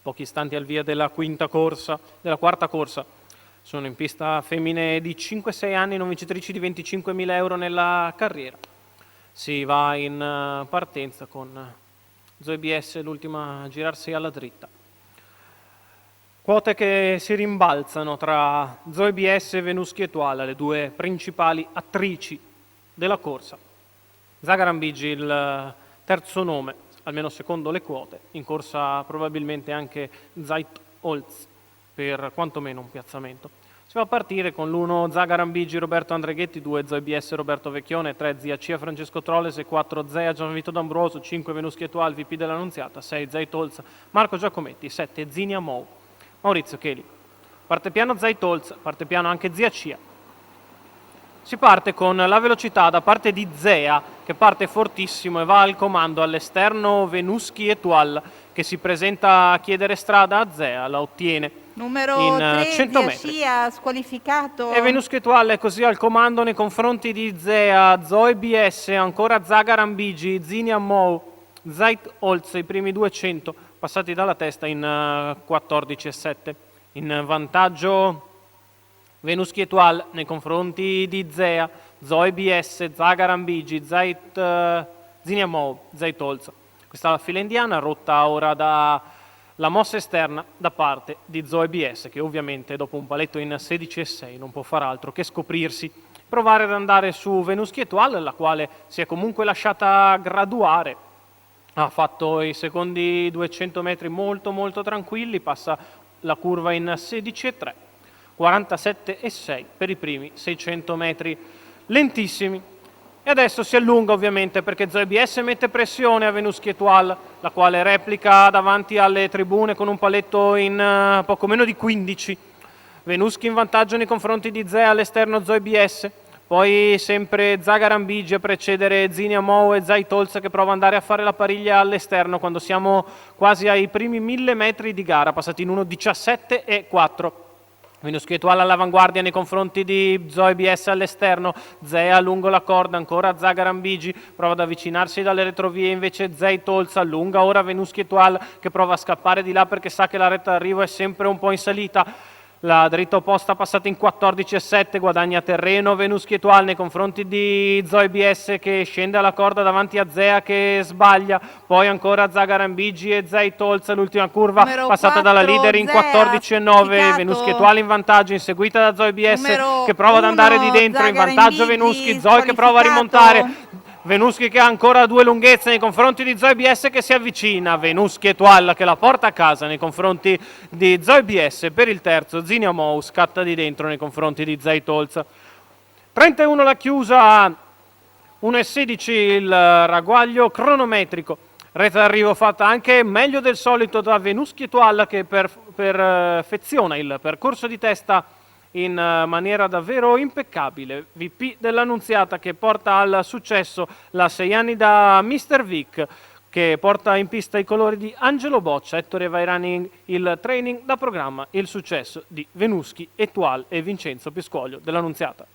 pochi istanti al via della quarta corsa. Sono in pista femmine di 5-6 anni, non vincitrici di 25.000 euro nella carriera. Si va in partenza con Zoe BS, l'ultima a girarsi alla dritta. Quote che si rimbalzano tra Zoe BS e Venuschi Etoile, le due principali attrici della corsa. Zagaran Bigi, il terzo nome, almeno secondo le quote, in corsa probabilmente anche Zeit Holz per quantomeno un piazzamento. Si va a partire con l'1 Zagaran Bigi Roberto Andreghetti, 2 Zoe BS Roberto Vecchione, 3 Zia Cia Francesco Trolles, 4 Zea Gianvito D'Ambroso, 5 Venuschi Etoile VP dell'Annunziata, 6 Zeit Holz Marco Giacometti, 7 Zinia Mou Maurizio Cheli. Parte piano Zeit Holz, parte piano anche Zia Cia. Si parte con la velocità da parte di Zea, che parte fortissimo e va al comando all'esterno Venuschi Etoile, che si presenta a chiedere strada a Zea, la ottiene numero in 3, 100 Zia metri. Cia, squalificato. E Venuschi Etoile è così al comando nei confronti di Zea, Zoe BS, ancora Zagaran Bigi, Zinia Mou, Zeit Holz, i primi 200, passati dalla testa in 14,7. In vantaggio Venuschi Etoile nei confronti di Zea, Zoe BS, Zagaran Bigi, Zinia Mou, Zeit Holz. Questa è la fila indiana, rotta ora dalla mossa esterna da parte di Zoe BS, che ovviamente dopo un paletto in 16,6 non può far altro che scoprirsi, provare ad andare su Venuschi Etoile, la quale si è comunque lasciata graduare. Ha fatto i secondi 200 metri molto molto tranquilli, passa la curva in 16,3, 47,6 per i primi 600 metri lentissimi. E adesso si allunga ovviamente perché Zoe BS mette pressione a Venuschi Etoile, la quale replica davanti alle tribune con un paletto in poco meno di 15. Venuschi in vantaggio nei confronti di Zea, all'esterno Zoe BS. Poi sempre Zagaran Bigi a precedere Zinia Mou e Zeit Holz, che prova ad andare a fare la pariglia all'esterno quando siamo quasi ai primi 1000 metri di gara, passati in 1,17,4. Venuschi Etoile all'avanguardia nei confronti di Zoe BS all'esterno, Zea lungo la corda, ancora Zagaran Bigi, prova ad avvicinarsi dalle retrovie, invece Zeit Holz allunga ora Venuschi Etoile, che prova a scappare di là perché sa che la retta d'arrivo è sempre un po' in salita. La dritta opposta passata in 14,7, guadagna terreno Venuschi Etoile nei confronti di Zoe BS, che scende alla corda davanti a Zea che sbaglia, poi ancora Zagaran Bigi e Zeit Holz, l'ultima curva Numero passata 4, dalla leader in Zea, 14,9, Venuschi Etoile in vantaggio, inseguita da Zoe BS Numero che prova ad andare di 1, dentro, in Zagaran vantaggio Bigi, Venuschi, Zoe che prova a rimontare. Venuschi che ha ancora due lunghezze nei confronti di Zoe BS che si avvicina, Venuschi Etoile che la porta a casa nei confronti di Zoe BS per il terzo, Zinia Mou scatta di dentro nei confronti di Zeit Holz. 31 la chiusa, 1,16 il ragguaglio cronometrico, retta d'arrivo fatta anche meglio del solito da Venuschi Etoile, che perfeziona il percorso di testa in maniera davvero impeccabile. VP dell'Annunziata che porta al successo la 6 anni da Mr. Vic, che porta in pista i colori di Angelo Boccia, Ettore Vairani il training da programma, il successo di Venuschi Etoile e Vincenzo Piscoglio dell'Annunziata.